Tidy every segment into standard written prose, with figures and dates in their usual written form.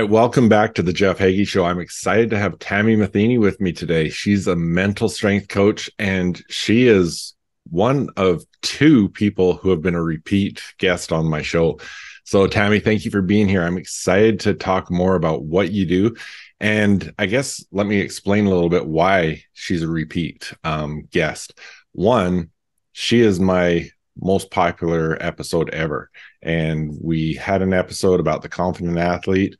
right, welcome back to the Jeff Heggie Show. I'm excited to have Tami Matheny with me today. She's a mental strength coach, and she is one of two people who have been a repeat guest on my show. So, Tami, thank you for being here. I'm excited to talk more about what you do. And I guess let me explain a little bit why she's a repeat guest. One, she is my most popular episode ever. And we had an episode about the confident athlete,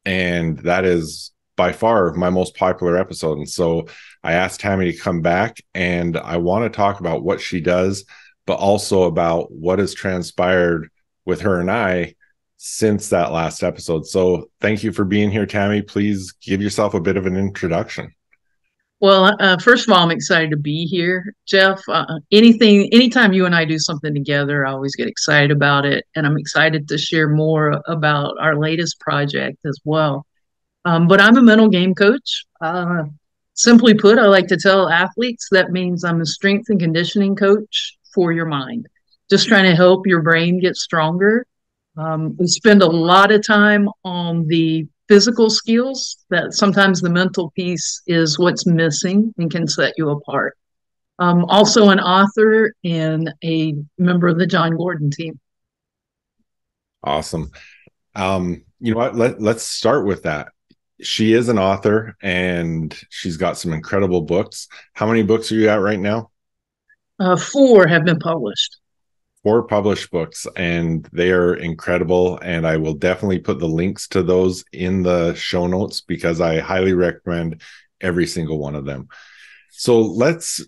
and that is by far my most popular episode. And so I asked Tami to come back, and I want to talk about what she does, but also about what has transpired with her and I since that last episode. So thank you for being here, Tami. Please give yourself a bit of an introduction. Well, first of all, I'm excited to be here, Jeff. Anytime you and I do something together, I always get excited about it, and I'm excited to share more about our latest project as well. But I'm a mental game coach. Simply put, I like to tell athletes that means I'm a strength and conditioning coach for your mind, just trying to help your brain get stronger. We spend a lot of time on the physical skills that sometimes the mental piece is what's missing and can set you apart. Also an author and a member of the John Gordon team. Awesome. You know what? Let's start with that. She is an author, and she's got some incredible books. How many books are you at right now? Four have been published. Four published books, and they are incredible. And I will definitely put the links to those in the show notes because I highly recommend every single one of them. So let's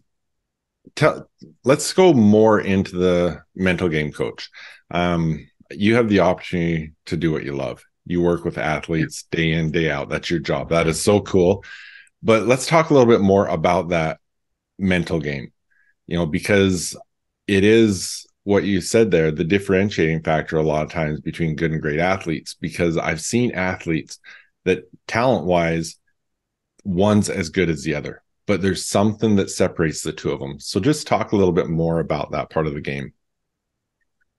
go more into the mental game coach. You have the opportunity to do what you love. You work with athletes day in, day out. That's your job. That is so cool. But let's talk a little bit more about that mental game, because it is what you said there, the differentiating factor a lot of times between good and great athletes, because I've seen athletes that talent-wise, one's as good as the other, but there's something that separates the two of them. So just talk a little bit more about that part of the game.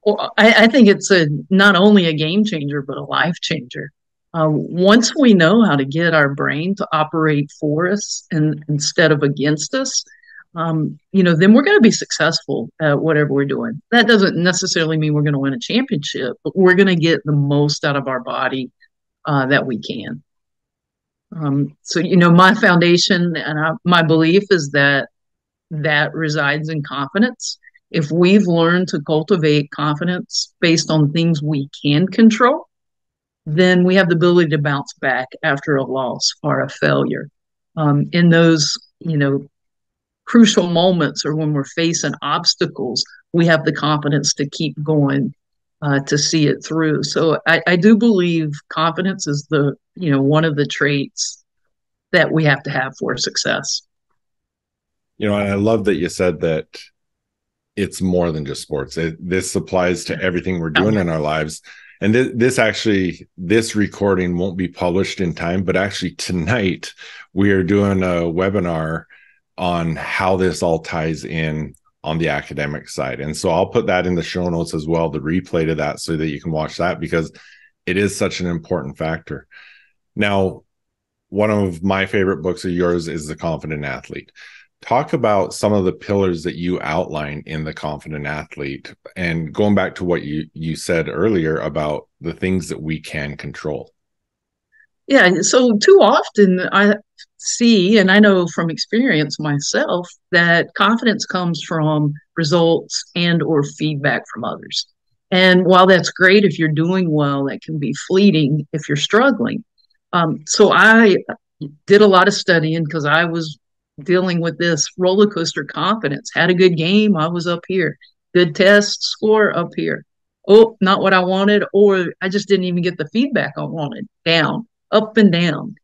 Well, I think it's not only a game changer, but a life changer. Once we know how to get our brain to operate for us and instead of against us, then we're going to be successful at whatever we're doing. That doesn't necessarily mean we're going to win a championship, but we're going to get the most out of our body that we can. My foundation and my belief is that resides in confidence. If we've learned to cultivate confidence based on things we can control, then we have the ability to bounce back after a loss or a failure. In those, crucial moments or when we're facing obstacles, we have the confidence to keep going, to see it through. So I do believe confidence is one of the traits that we have to have for success. And I love that you said that it's more than just sports. This applies to everything we're doing in our lives. And this recording won't be published in time, but actually tonight we are doing a webinar on how this all ties in on the academic side. And so I'll put that in the show notes as well, the replay to that, so that you can watch that, because it is such an important factor. Now, one of my favorite books of yours is The Confident Athlete. Talk about some of the pillars that you outline in The Confident Athlete, and going back to what you said earlier about the things that we can control. Yeah, so too often I see, and I know from experience myself, that confidence comes from results and or feedback from others. And while that's great if you're doing well, that can be fleeting if you're struggling. So I did a lot of studying because I was dealing with this roller coaster confidence. Had a good game, I was up here. Good test score, up here. Oh, not what I wanted, or I just didn't even get the feedback I wanted. Down, up and down.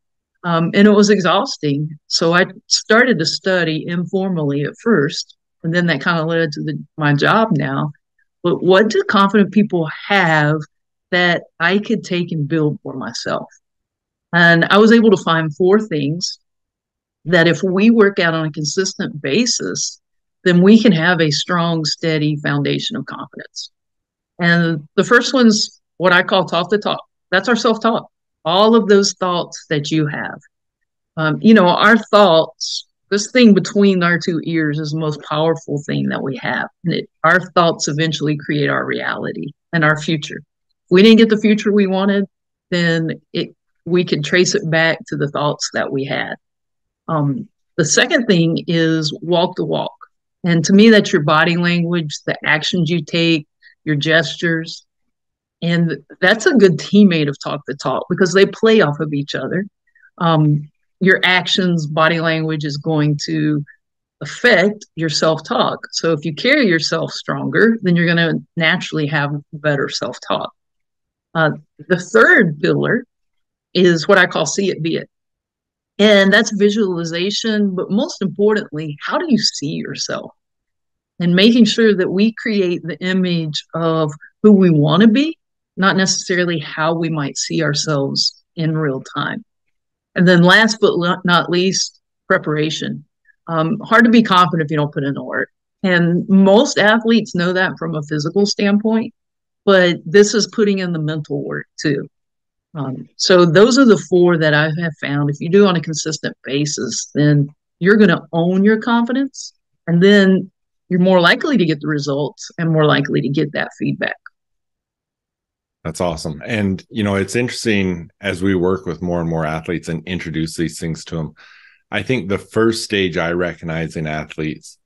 And it was exhausting. So I started to study informally at first, and then that kind of led to my job now. But what do confident people have that I could take and build for myself? And I was able to find four things that if we work out on a consistent basis, then we can have a strong, steady foundation of confidence. And the first one's what I call talk the talk. That's our self-talk. all of those thoughts that you have. Our thoughts, this thing between our two ears is the most powerful thing that we have. Our thoughts eventually create our reality and our future. If we didn't get the future we wanted, then we could trace it back to the thoughts that we had. The second thing is walk the walk. And to me, that's your body language, the actions you take, your gestures. And that's a good teammate of talk the talk because they play off of each other. Your actions, body language is going to affect your self-talk. So if you carry yourself stronger, then you're going to naturally have better self-talk. The third pillar is what I call see it, be it. And that's visualization, but most importantly, how do you see yourself? And making sure that we create the image of who we want to be, not necessarily how we might see ourselves in real time. And then last but not least, preparation. Hard to be confident if you don't put in the work. And most athletes know that from a physical standpoint, but this is putting in the mental work too. So those are the four that I have found. If you do on a consistent basis, then you're going to own your confidence, and then you're more likely to get the results and more likely to get that feedback. That's awesome. And, it's interesting as we work with more and more athletes and introduce these things to them. I think the first stage I recognize in athletes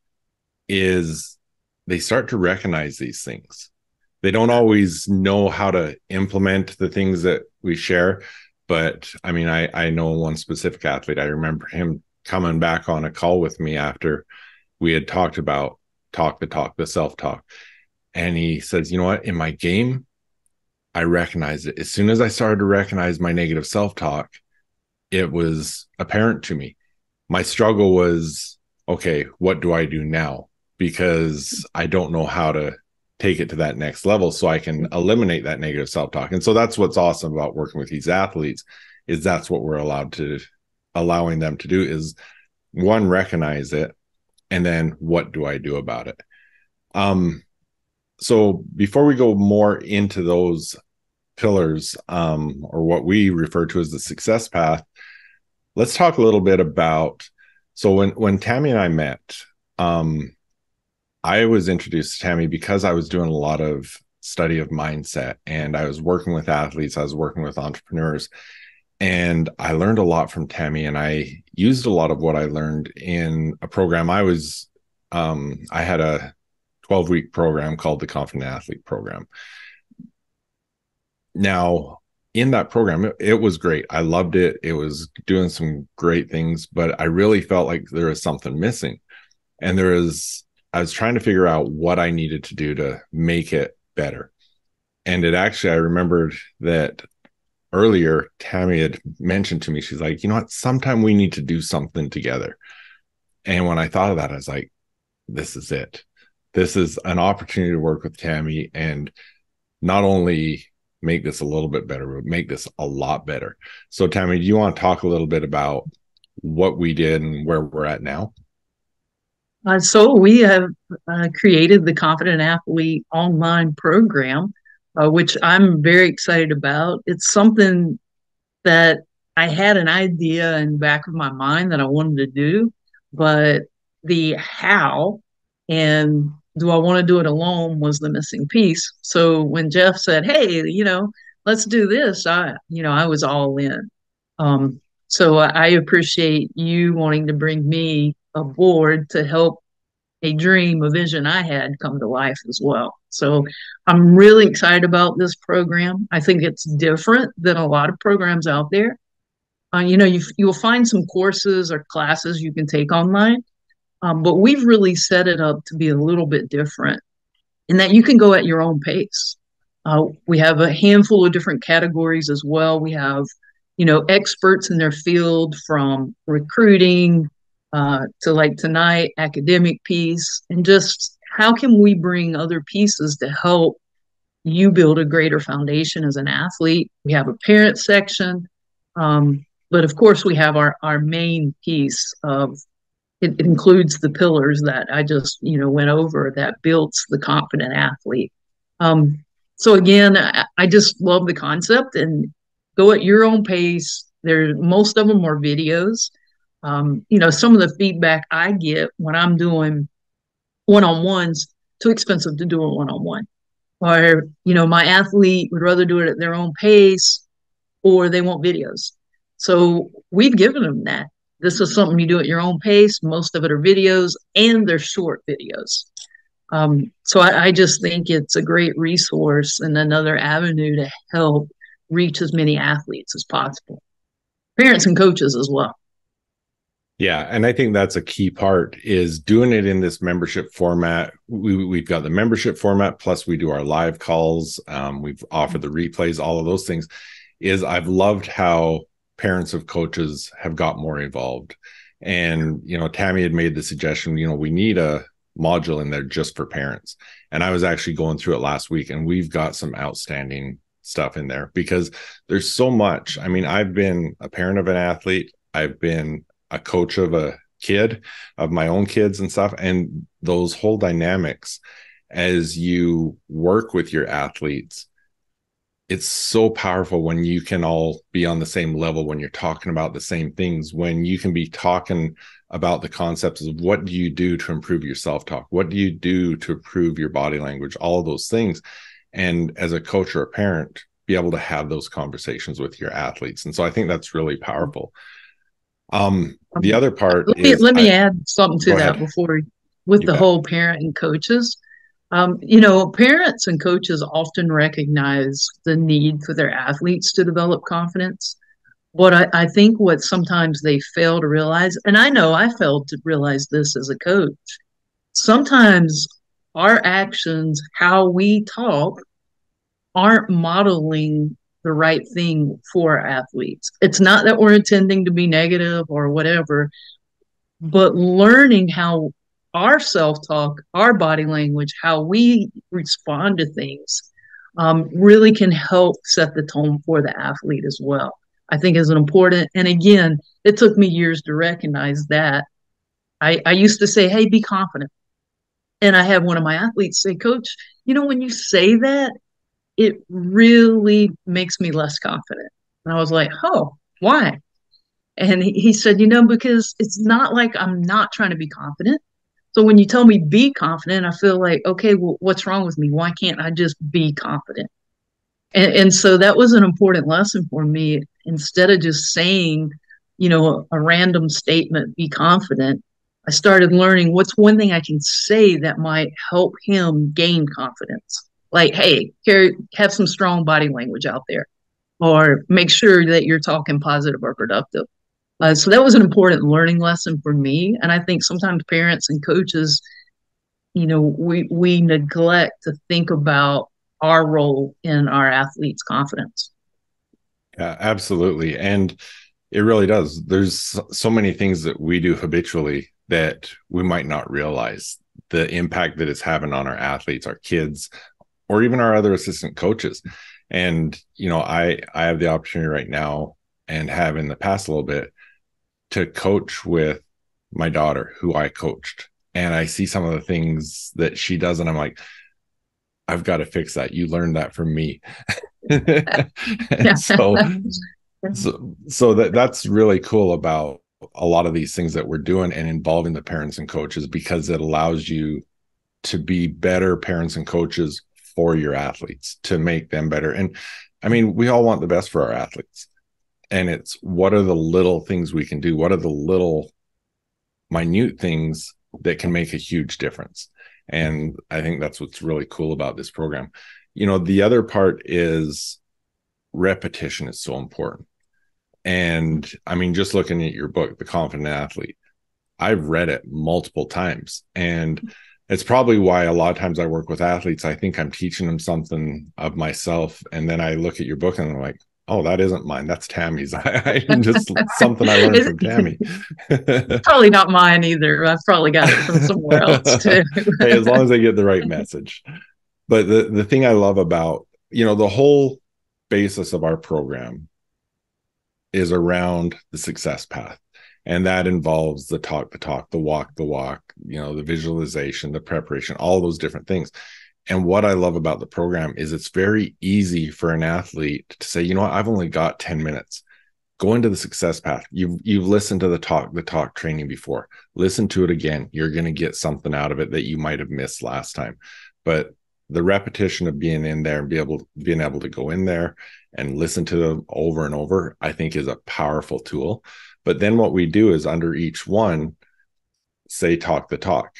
is they start to recognize these things. They don't always know how to implement the things that we share. But I mean, I know one specific athlete. I remember him coming back on a call with me after we had talked about talk, the self-talk. And he says, you know what, in my game, I recognized it. As soon as I started to recognize my negative self-talk, it was apparent to me. My struggle was, okay, what do I do now? Because I don't know how to take it to that next level so I can eliminate that negative self-talk. And so that's what's awesome about working with these athletes is that's what we're allowing them to do is one, recognize it, and then what do I do about it? So before we go more into those pillars, or what we refer to as the success path, let's talk a little bit about, so when Tami and I met, I was introduced to Tami because I was doing a lot of study of mindset and I was working with athletes, I was working with entrepreneurs, and I learned a lot from Tami, and I used a lot of what I learned in a program. I had a 12-week program called the Confident Athlete Program. Now, in that program, it was great. I loved it. It was doing some great things, but I really felt like there was something missing. And I was trying to figure out what I needed to do to make it better. And I remembered that earlier, Tami had mentioned to me, she's like, you know what, sometime we need to do something together. And when I thought of that, I was like, this is it. This is an opportunity to work with Tami and not only make this a little bit better, but make this a lot better. So Tami, do you want to talk a little bit about what we did and where we're at now? So we have created the Confident Athlete online program, which I'm very excited about. It's something that I had an idea in the back of my mind that I wanted to do, but the how and do I want to do it alone was the missing piece. So when Jeff said, hey, let's do this, I was all in. So I appreciate you wanting to bring me aboard to help a dream, a vision I had come to life as well. So I'm really excited about this program. I think it's different than a lot of programs out there. You'll find some courses or classes you can take online, but we've really set it up to be a little bit different in that you can go at your own pace. We have a handful of different categories as well. We have, experts in their field from recruiting to like tonight, academic piece, and just how can we bring other pieces to help you build a greater foundation as an athlete. We have a parent section, but of course we have our main piece of it includes the pillars that I just went over that builds the confident athlete. So again, I just love the concept, and go at your own pace. Most of them are videos. Some of the feedback I get when I'm doing one-on-ones, too expensive to do a one-on-one. Or, my athlete would rather do it at their own pace, or they want videos. So we've given them that. This is something you do at your own pace. Most of it are videos, and they're short videos. So I just think it's a great resource and another avenue to help reach as many athletes as possible. Parents and coaches as well. Yeah, and I think that's a key part, is doing it in this membership format. We've got the membership format, plus we do our live calls. We've offered the replays, all of those things. I've loved how parents of coaches have got more involved. And, Tami had made the suggestion, we need a module in there just for parents. And I was actually going through it last week, and we've got some outstanding stuff in there because there's so much. I mean, I've been a parent of an athlete. I've been a coach of a kid, of my own kids and stuff. And those whole dynamics as you work with your athletes, it's so powerful when you can all be on the same level, when you're talking about the same things, when you can be talking about the concepts of what do you do to improve your self-talk? What do you do to improve your body language? All of those things. And as a coach or a parent, be able to have those conversations with your athletes. And so I think that's really powerful. The other part let me add something to that before, with the whole parent and coaches. Parents and coaches often recognize the need for their athletes to develop confidence. But I think what sometimes they fail to realize, and I know I failed to realize this as a coach, sometimes our actions, how we talk, aren't modeling the right thing for our athletes. It's not that we're intending to be negative or whatever, but learning how our self-talk, our body language, how we respond to things really can help set the tone for the athlete as well. I think is an important, and again, it took me years to recognize that. I used to say, hey, be confident. And I had one of my athletes say, Coach, when you say that, it really makes me less confident. And I was like, oh, why? And he said, because it's not like I'm not trying to be confident. So when you tell me be confident, I feel like, okay, well, what's wrong with me? Why can't I just be confident? And so that was an important lesson for me. Instead of just saying, a random statement, be confident, I started learning what's one thing I can say that might help him gain confidence. Like, hey, have some strong body language out there, or make sure that you're talking positive or productive. So that was an important learning lesson for me. And I think sometimes parents and coaches, we neglect to think about our role in our athletes' confidence. Yeah, absolutely. And it really does. There's so many things that we do habitually that we might not realize the impact that it's having on our athletes, our kids, or even our other assistant coaches. And, I have the opportunity right now, and have in the past a little bit, to coach with my daughter who I coached. And I see some of the things that she does, and I'm like, I've got to fix that. You learned that from me. so that's really cool about a lot of these things that we're doing and involving the parents and coaches, because it allows you to be better parents and coaches for your athletes, to make them better. And I mean, we all want the best for our athletes. And it's, what are the little things we can do? What are the little minute things that can make a huge difference? And I think that's what's really cool about this program. The other part is repetition is so important. And I mean, just looking at your book, The Confident Athlete, I've read it multiple times. And it's probably why a lot of times I work with athletes, I think I'm teaching them something of myself. And then I look at your book and I'm like, oh, that isn't mine. That's Tami's. I just something I learned from Tami. Probably not mine either. I've probably got it from somewhere else too. Hey, as long as they get the right message. But the thing I love about, the whole basis of our program is around the success path. And that involves the talk, the walk, the visualization, the preparation, all those different things. And what I love about the program is it's very easy for an athlete to say, you know what, I've only got 10 minutes. Go into the success path. You've listened to the talk training before. Listen to it again. You're going to get something out of it that you might have missed last time. But the repetition of being in there and being able to go in there and listen to them over and over, I think is a powerful tool. But then what we do is under each one, say talk the talk.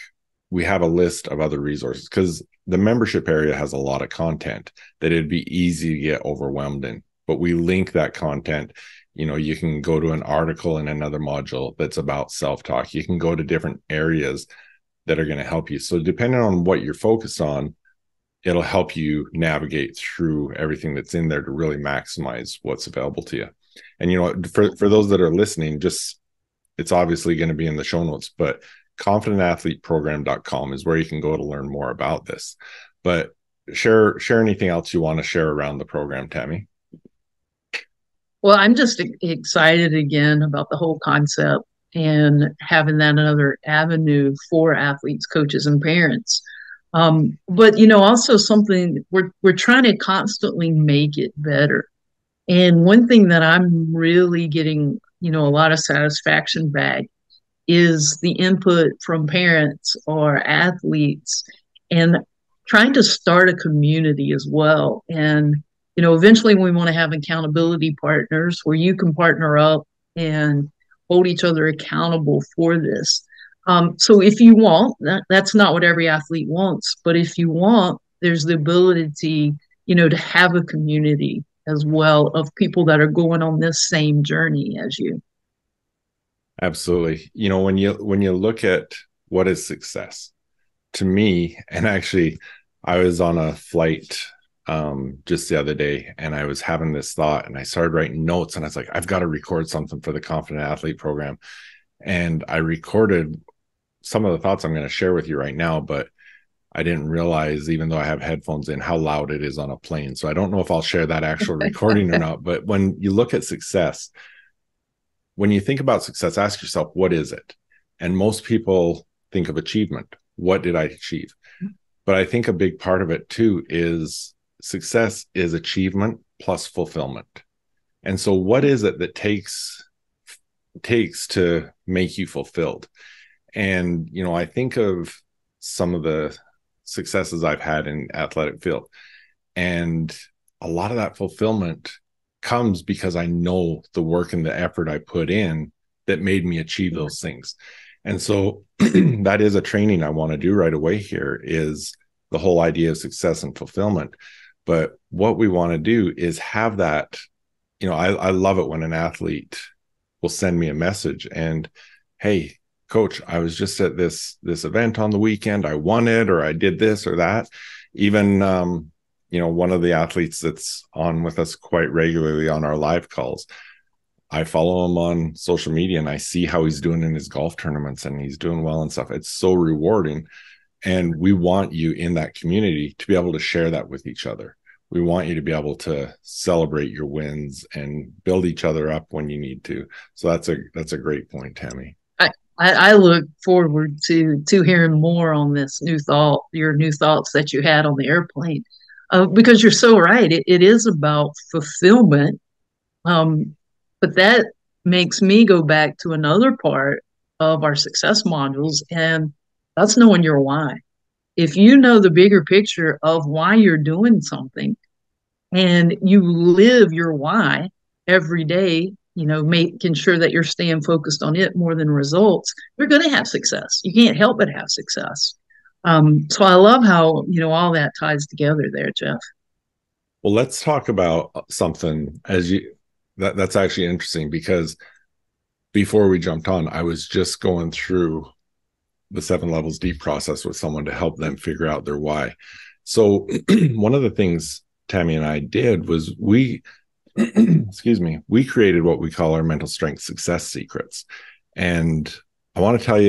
We have a list of other resources because the membership area has a lot of content that it'd be easy to get overwhelmed in. But we link that content. You know, you can go to an article in another module that's about self-talk. You can go to different areas that are going to help you. So depending on what you're focused on, it'll help you navigate through everything that's in there to really maximize what's available to you. And, you know, for those that are listening, just, it's obviously going to be in the show notes, but confidentathleteprogram.com is where you can go to learn more about this. But share anything else you want to share around the program, Tami. Well, I'm just excited again about the whole concept and having that another avenue for athletes, coaches, and parents. But you know, also something we're trying to constantly make it better. And one thing that I'm really getting, you know, a lot of satisfaction back is the input from parents or athletes and trying to start a community as well. And, you know, eventually we want to have accountability partners where you can partner up and hold each other accountable for this. So if you want, that's not what every athlete wants, but if you want, there's the ability, you know, to have a community as well of people that are going on this same journey as you. Absolutely. You know, when you look at what is success to me, and actually I was on a flight just the other day and I was having this thought and I started writing notes and I was like, I've got to record something for the Confident Athlete program. And I recorded some of the thoughts I'm going to share with you right now, but I didn't realize, even though I have headphones in, how loud it is on a plane. So I don't know if I'll share that actual recording or not. But when you look at success, when you think about success, ask yourself, what is it? And most people think of achievement. What did I achieve? But I think a big part of it too is success is achievement plus fulfillment. And so what is it that takes to make you fulfilled? And, you know, I think of some of the successes I've had in athletic field, and a lot of that fulfillment comes because I know the work and the effort I put in that made me achieve those things. And so that is a training I want to do right away here, is the whole idea of success and fulfillment. But what we want to do is have that, you know, I love it when an athlete will send me a message and, hey, coach, I was just at this event on the weekend. I won it, or I did this or that. Even, you know, one of the athletes that's on with us quite regularly on our live calls, I follow him on social media and I see how he's doing in his golf tournaments and he's doing well and stuff. It's so rewarding. And we want you in that community to be able to share that with each other. We want you to be able to celebrate your wins and build each other up when you need to. So that's a great point, Tami. I look forward to hearing more on this your new thoughts that you had on the airplane, because you're so right. It is about fulfillment, but that makes me go back to another part of our success modules, and that's knowing your why. If you know the bigger picture of why you're doing something, and you live your why every day, you know, making sure that you're staying focused on it more than results, you're going to have success. You can't help but have success. So I love how, you know, all that ties together there, Jeff. Well, let's talk about something that's actually interesting, because before we jumped on, I was just going through the 7 levels deep process with someone to help them figure out their why. So one of the things Tami and I did was we created what we call our mental strength success secrets. And I want to tell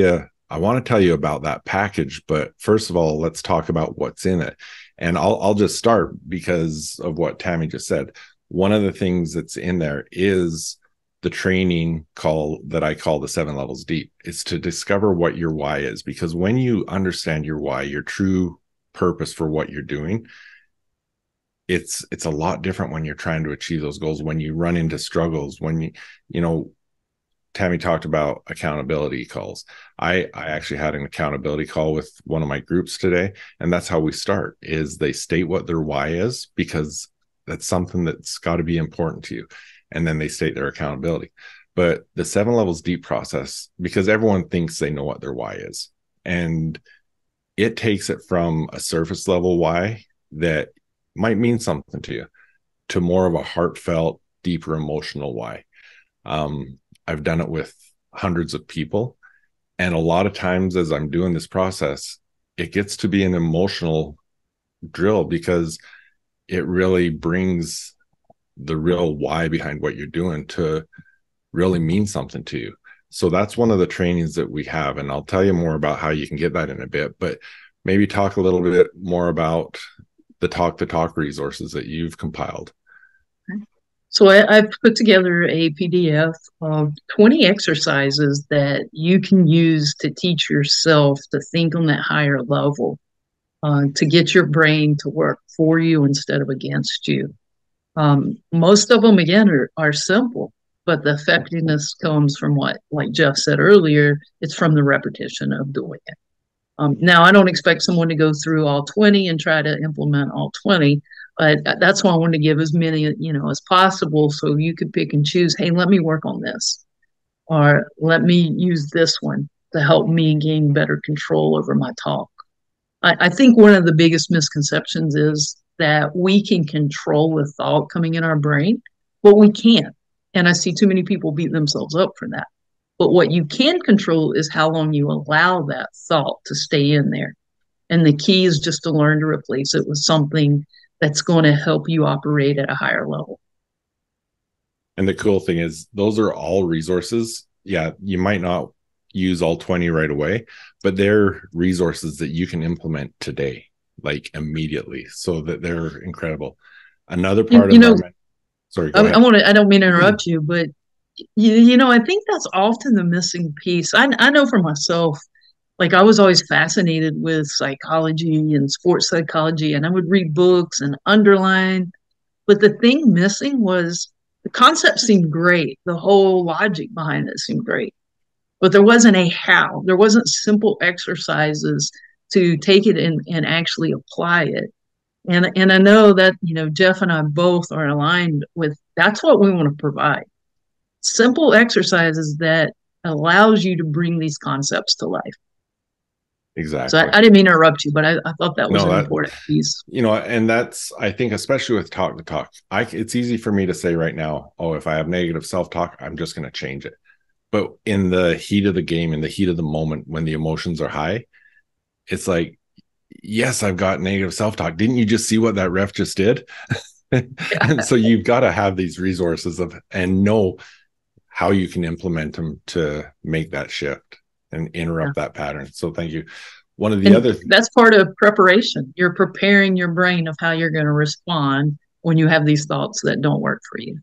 you about that package, but first of all, let's talk about what's in it. And I'll just start because of what Tami just said. One of the things that's in there is the training that I call the 7 levels deep. It's to discover what your why is, because when you understand your why, your true purpose for what you're doing, it's a lot different when you're trying to achieve those goals, when you run into struggles, when you know, Tami talked about accountability calls. I actually had an accountability call with one of my groups today, and that's how we start, is they state what their why is, because that's something that's got to be important to you. And then they state their accountability. But the 7 levels deep process, because everyone thinks they know what their why is. And it takes it from a surface level why that might mean something to you to more of a heartfelt, deeper emotional why. I've done it with hundreds of people. And a lot of times as I'm doing this process, it gets to be an emotional drill, because it really brings the real why behind what you're doing to really mean something to you. So that's one of the trainings that we have. And I'll tell you more about how you can get that in a bit, but maybe talk a little bit more about the Talk the Talk resources that you've compiled. So I've put together a PDF of 20 exercises that you can use to teach yourself to think on that higher level, to get your brain to work for you instead of against you. Most of them, again, are simple, but the effectiveness comes from what, like Jeff said earlier, it's from the repetition of doing it. Now, I don't expect someone to go through all 20 and try to implement all 20, but that's why I wanted to give as many, as possible, so you could pick and choose. Hey, let me work on this, or let me use this one to help me gain better control over my talk. I think one of the biggest misconceptions is that we can control the thought coming in our brain, but we can't. And I see too many people beat themselves up for that. But what you can control is how long you allow that thought to stay in there. And the key is just to learn to replace it with something that's going to help you operate at a higher level. And the cool thing is, those are all resources. Yeah, you might not use all 20 right away, but they're resources that you can implement today, like immediately, so that they're incredible. Another part of our sorry, go ahead. I don't mean to interrupt you, but I think that's often the missing piece. I know for myself, like I was always fascinated with psychology and sports psychology, and I would read books and underline. But the thing missing was the concept seemed great. The whole logic behind it seemed great. But there wasn't a how. There wasn't simple exercises to take it and actually apply it. And I know that, Jeff and I both are aligned with that's what we want to provide. Simple exercises that allows you to bring these concepts to life. Exactly. So I didn't mean to interrupt you, but I thought that was an important piece. And that's, I think, especially with Talk the Talk, it's easy for me to say right now, oh, if I have negative self-talk, I'm just going to change it. But in the heat of the game, in the heat of the moment, when the emotions are high, it's like, yes, I've got negative self-talk. Didn't you just see what that ref just did? And so you've got to have these resources and know how you can implement them to make that shift and interrupt that pattern. So thank you. One of the other that's part of preparation. You're preparing your brain of how you're going to respond when you have these thoughts that don't work for you.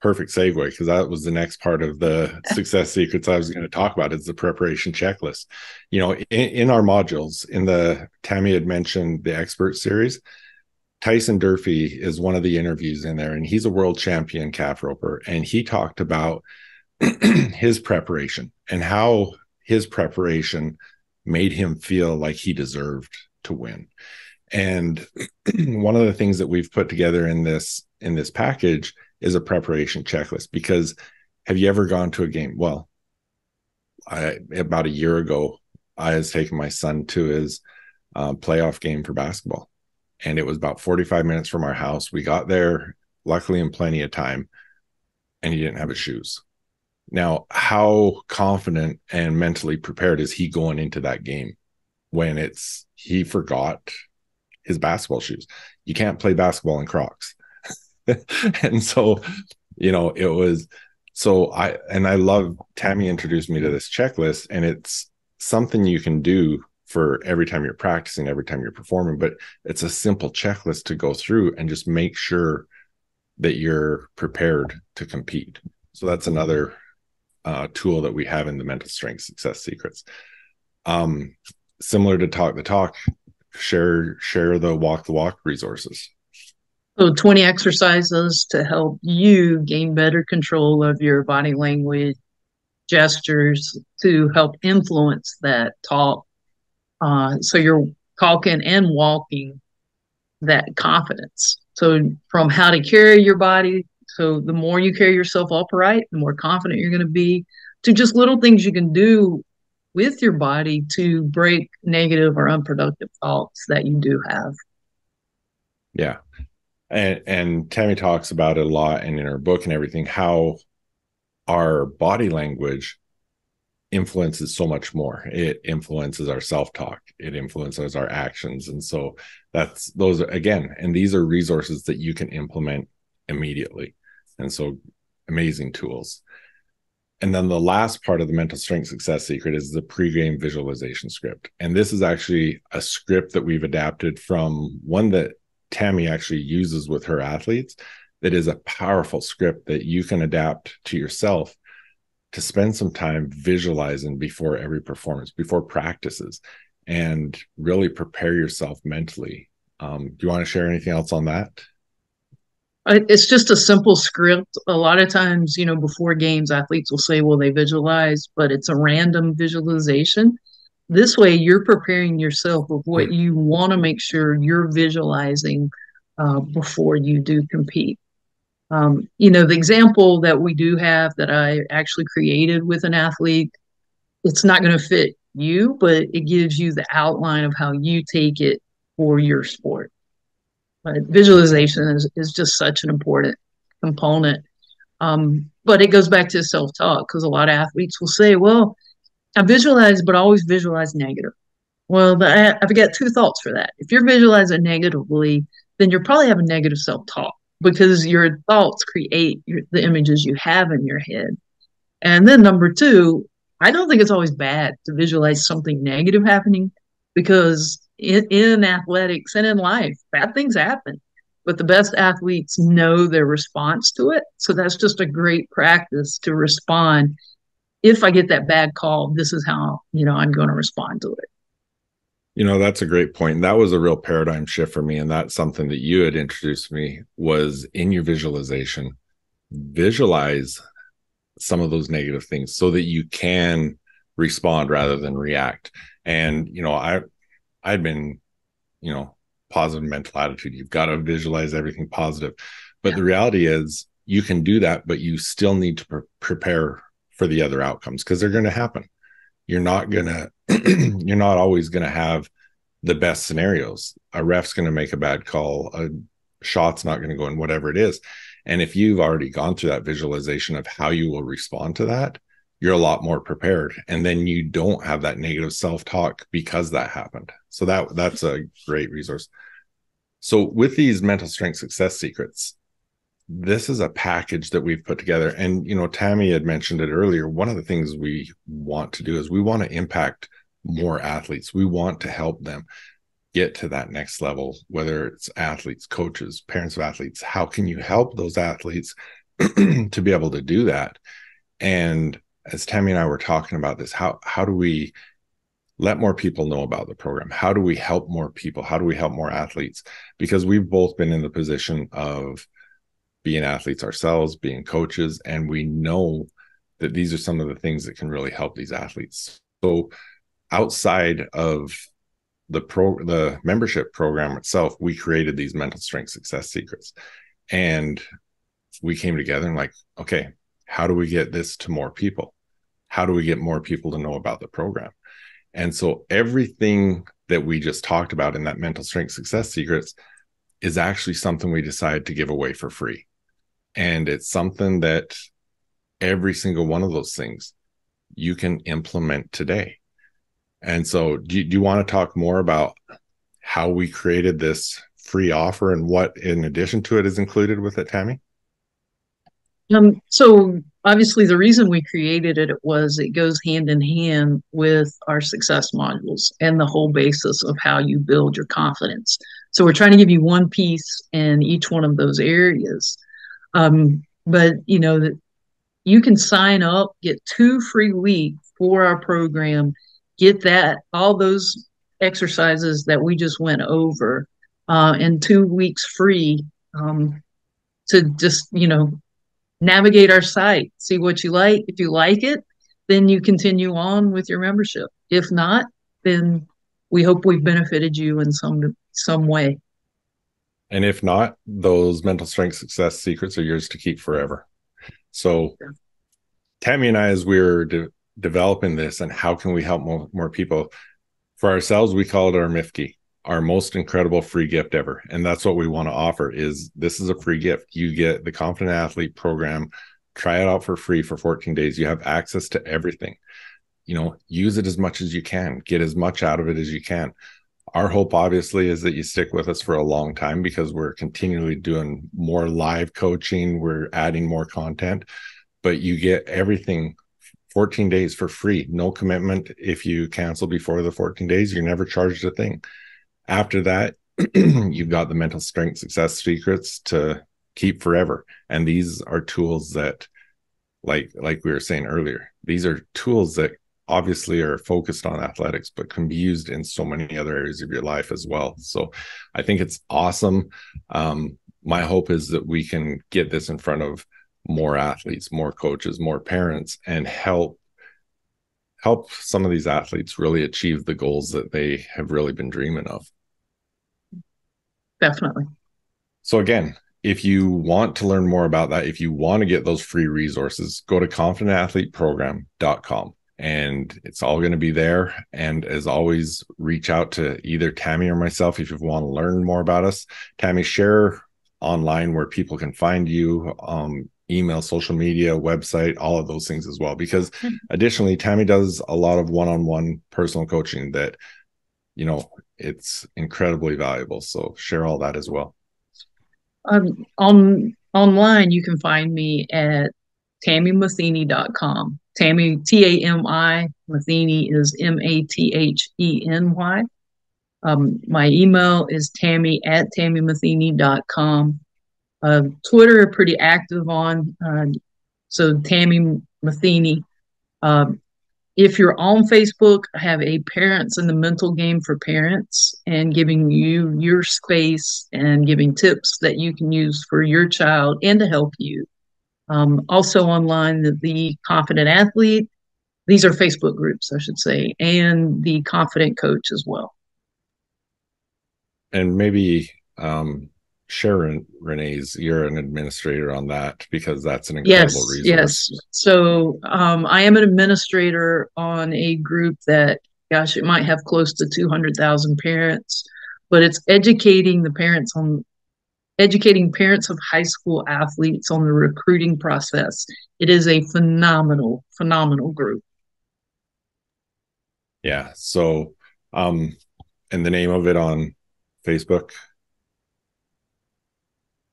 Perfect segue, because that was the next part of the success secrets I was going to talk about, is the preparation checklist. In our modules, in the Tami had mentioned the expert series, Tyson Durfee is one of the interviews in there, and he's a world champion calf roper, and he talked about his preparation and how his preparation made him feel like he deserved to win. And one of the things that we've put together in this package is a preparation checklist. Because have you ever gone to a game? Well, about a year ago, I was taking my son to his playoff game for basketball, and it was about 45 minutes from our house. We got there, luckily, in plenty of time, and he didn't have his shoes. Now, how confident and mentally prepared is he going into that game when he forgot his basketball shoes? You can't play basketball in Crocs. And so, it was, I love Tami introduced me to this checklist, and it's something you can do for every time you're practicing, every time you're performing, but it's a simple checklist to go through and just make sure that you're prepared to compete. So that's another tool that we have in the mental strength success secrets. Similar to Talk the Talk, share the walk resources. So 20 exercises to help you gain better control of your body language, gestures to help influence that talk. So you're talking and walking that confidence. So from how to carry your body, so the more you carry yourself upright, the more confident you're going to be, to just little things you can do with your body to break negative or unproductive thoughts that you do have. Yeah. And Tami talks about it a lot, and in her book and everything, how our body language influences so much more. It influences our self-talk, it influences our actions. And so that's those again, and these are resources that you can implement immediately. And so amazing tools. And then the last part of the mental strength success secret is the pregame visualization script. And this is actually a script that we've adapted from one that Tami actually uses with her athletes. That is a powerful script that you can adapt to yourself to spend some time visualizing before every performance, before practices, and really prepare yourself mentally. Do you want to share anything else on that? It's just a simple script. A lot of times, before games, athletes will say, well, they visualize, but it's a random visualization. This way, you're preparing yourself with what you want to make sure you're visualizing before you do compete. The example that we do have that I actually created with an athlete, it's not going to fit you, but it gives you the outline of how you take it for your sport. But visualization is just such an important component. But it goes back to self-talk, because a lot of athletes will say, well, I visualize, but I always visualize negative. Well, I've got two thoughts for that. If you're visualizing negatively, then you're probably having negative self-talk, because your thoughts create the images you have in your head. And then number two, I don't think it's always bad to visualize something negative happening, because in athletics and in life, bad things happen. But the best athletes know their response to it. So that's just a great practice to respond. If I get that bad call, this is how, I'm going to respond to it. That's a great point. That was a real paradigm shift for me. And that's something that you had introduced me, was in your visualization, visualize some of those negative things so that you can respond rather than react. And, I'd been, positive mental attitude. You've got to visualize everything positive. But the reality is you can do that, but you still need to prepare for the other outcomes, because they're going to happen. You're not always going to have the best scenarios. A ref's going to make a bad call. A shot's not going to go in, whatever it is. And if you've already gone through that visualization of how you will respond to that, you're a lot more prepared. And then you don't have that negative self-talk because that happened. So that's a great resource. So with these mental strength success secrets, this is a package that we've put together. And, Tami had mentioned it earlier. One of the things we want to do is we want to impact more athletes. We want to help them get to that next level, whether it's athletes, coaches, parents of athletes. How can you help those athletes to be able to do that? And as Tami and I were talking about this, how do we let more people know about the program? How do we help more people? How do we help more athletes? Because we've both been in the position of being athletes ourselves, being coaches, and we know that these are some of the things that can really help these athletes. So outside of the membership program itself, we created these mental strength success secrets. And we came together and okay, how do we get this to more people? How do we get more people to know about the program? And so everything that we just talked about in that mental strength success secrets is actually something we decided to give away for free. And it's something that every single one of those things you can implement today. And so do you want to talk more about how we created this free offer and what in addition to it is included with it, Tami? So obviously the reason we created it was it goes hand in hand with our success modules and the whole basis of how you build your confidence. So we're trying to give you one piece in each one of those areas. But that you can sign up, get 2 free weeks for our program, get all those exercises that we just went over, and 2 weeks free, to just, navigate our site, see what you like. If you like it, then you continue on with your membership. If not, then we hope we've benefited you in some way. And if not, those mental strength success secrets are yours to keep forever. So Tami and I, as we were developing this and how can we help more people, for ourselves, we call it our MIFKI, our most incredible free gift ever. And that's what we want to offer. Is this is a free gift. You get the Confident Athlete program, try it out for free for 14 days. You have access to everything. Use it as much as you can, get as much out of it as you can. Our hope, obviously, is that you stick with us for a long time, because we're continually doing more live coaching. We're adding more content, but you get everything 14 days for free, no commitment. If you cancel before the 14 days, you're never charged a thing. After that, you've got the mental strength success secrets to keep forever. And these are tools that, like we were saying earlier, these are tools that obviously are focused on athletics, but can be used in so many other areas of your life as well. So I think it's awesome. My hope is that we can get this in front of more athletes, more coaches, more parents, and help some of these athletes really achieve the goals that they have really been dreaming of. Definitely. So again, if you want to learn more about that, if you want to get those free resources, go to confidentathleteprogram.com. And it's all going to be there. And as always, reach out to either Tami or myself if you want to learn more about us. Tami, share online where people can find you, email, social media, website, all of those things as well. Because additionally, Tami does a lot of one-on-one personal coaching that, it's incredibly valuable. So share all that as well. Online, you can find me at TamiMatheny.com. Tami, Tami, Matheny is Matheny. My email is Tami@TamiMatheny.com. Twitter, pretty active on, so Tami Matheny. If you're on Facebook, I have a Parents in the Mental Game for Parents, and giving you your space and giving tips that you can use for your child and to help you. Also online, the Confident Athlete. These are Facebook groups, I should say, and the Confident Coach as well. And maybe share Renee's, you're an administrator on that, because that's an incredible resource. Yes. So I am an administrator on a group that, gosh, it might have close to 200,000 parents, but it's educating parents of high school athletes on the recruiting process. It is a phenomenal group. Yeah. So, and the name of it on Facebook?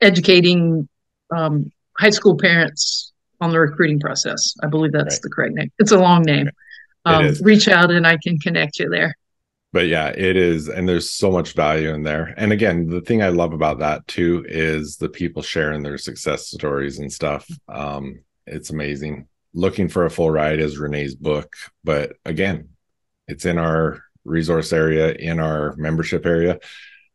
Educating high school parents on the recruiting process. I believe that's the correct name. It's a long name. Reach out and I can connect you there. But yeah, it is. And there's so much value in there. And again, the thing I love about that too is the people sharing their success stories and stuff. It's amazing. Looking for a Full Ride is Renee's book. But again, it's in our resource area, in our membership area.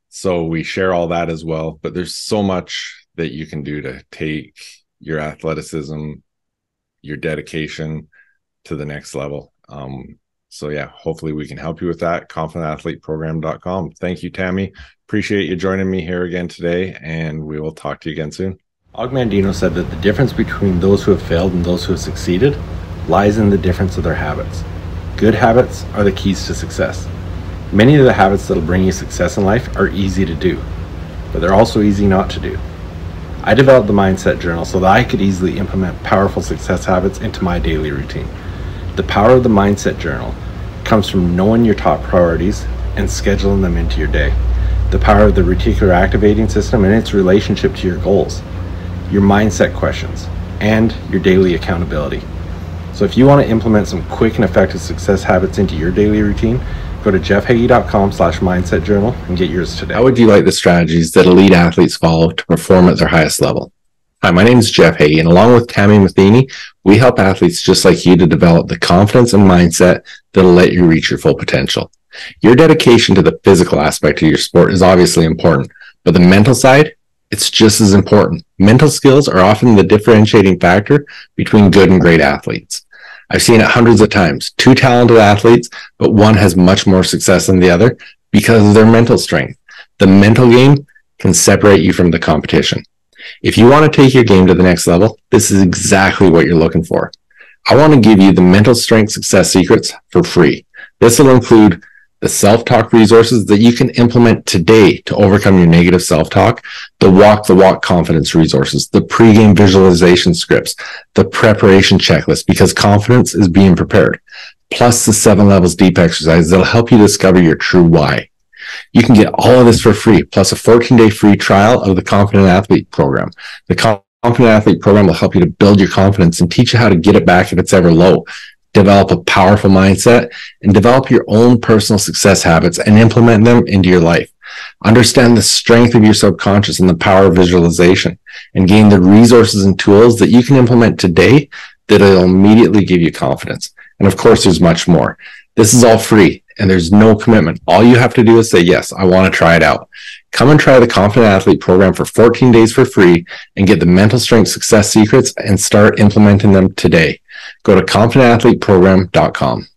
So we share all that as well. But there's so much that you can do to take your athleticism, your dedication to the next level. So yeah, hopefully we can help you with that. ConfidentAthleteProgram.com. Thank you, Tami. Appreciate you joining me here again today, and we will talk to you again soon. Og Mandino said that the difference between those who have failed and those who have succeeded lies in the difference of their habits. Good habits are the keys to success. Many of the habits that'll bring you success in life are easy to do, but they're also easy not to do. I developed the Mindset Journal so that I could easily implement powerful success habits into my daily routine. The power of the Mindset Journal comes from knowing your top priorities and scheduling them into your day. The power of the reticular activating system and its relationship to your goals, your mindset questions, and your daily accountability. So if you want to implement some quick and effective success habits into your daily routine, go to jeffheggie.com/mindset journal and get yours today. How would you like the strategies that elite athletes follow to perform at their highest level? Hi, my name is Jeff Heggie, and along with Tami Matheny, we help athletes just like you to develop the confidence and mindset that'll let you reach your full potential. Your dedication to the physical aspect of your sport is obviously important, but the mental side, it's just as important. Mental skills are often the differentiating factor between good and great athletes. I've seen it hundreds of times. Two talented athletes, but one has much more success than the other because of their mental strength. The mental game can separate you from the competition. If you want to take your game to the next level, this is exactly what you're looking for. I want to give you the mental strength success secrets for free. This will include the self-talk resources that you can implement today to overcome your negative self-talk, the walk confidence resources, the pre-game visualization scripts, the preparation checklist, because confidence is being prepared, plus the 7 levels deep exercise that'll help you discover your true why. You can get all of this for free, plus a 14-day free trial of the Confident Athlete program. The Confident Athlete program will help you to build your confidence and teach you how to get it back if it's ever low, develop a powerful mindset, and develop your own personal success habits and implement them into your life. Understand the strength of your subconscious and the power of visualization, and gain the resources and tools that you can implement today that will immediately give you confidence. And of course, there's much more. This is all free and there's no commitment. All you have to do is say, yes, I want to try it out. Come and try the Confident Athlete program for 14 days for free and get the mental strength success secrets and start implementing them today. Go to confidentathleteprogram.com.